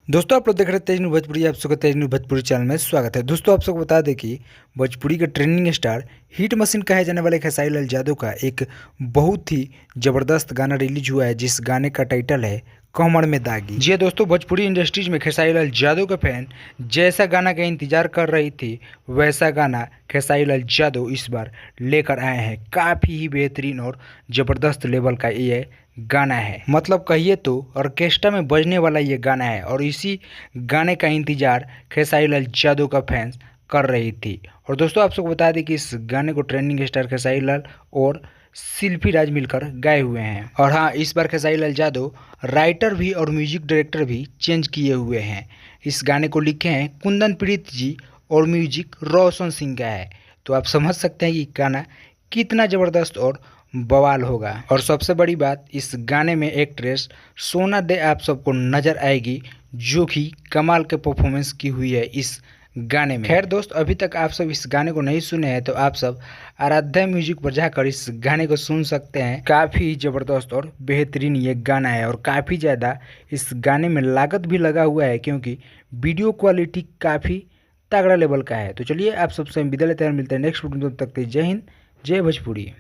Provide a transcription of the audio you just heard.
दोस्तों आप लोग देख रहे हैं तेज न्यूज़ भोजपुरी। आप सबका तेज न्यूज़ भोजपुरी चैनल में स्वागत है। दोस्तों आप सबको बता दें कि भोजपुरी के ट्रेंडिंग स्टार हिट मशीन कहे जाने वाले खेसारी लाल यादव का एक बहुत ही ज़बरदस्त गाना रिलीज हुआ है, जिस गाने का टाइटल है कमर में दागी। जी हाँ दोस्तों, भोजपुरी इंडस्ट्रीज में खेसारी लाल यादव के फैन जैसा गाना का इंतजार कर रही थी, वैसा गाना खेसारी लाल यादव इस बार लेकर आए हैं। काफ़ी ही बेहतरीन और ज़बरदस्त लेवल का ये गाना है, मतलब कहिए तो ऑर्केस्ट्रा में बजने वाला ये गाना है। और इसी गाने का इंतजार खेसारी लाल यादव का फैंस कर रही थी। और दोस्तों आप सबको बता दें कि इस गाने को ट्रेंडिंग स्टार खेसारी लाल और शिल्पी राज मिलकर गाए हुए हैं। और हाँ, इस बार खेसारी लाल यादव राइटर भी और म्यूजिक डायरेक्टर भी चेंज किए हुए हैं। इस गाने को लिखे हैं कुंदन प्रीत जी और म्यूजिक रोशन सिंह का है। तो आप समझ सकते हैं कि गाना कितना ज़बरदस्त और बवाल होगा। और सबसे बड़ी बात, इस गाने में एक्ट्रेस सोना डे आप सबको नज़र आएगी, जो कि कमाल के परफॉर्मेंस की हुई है इस गाने में। खैर दोस्त, अभी तक आप सब इस गाने को नहीं सुने हैं तो आप सब आराध्या म्यूजिक पर जाकर इस गाने को सुन सकते हैं। काफ़ी ज़बरदस्त और बेहतरीन ये गाना है और काफ़ी ज़्यादा इस गाने में लागत भी लगा हुआ है, क्योंकि वीडियो क्वालिटी काफ़ी तगड़ा लेवल का है। तो चलिए आप सबसे विदा लेते हैं, मिलते हैं नेक्स्ट वीडियो में। तब तक के जय हिंद, जय भोजपुरी।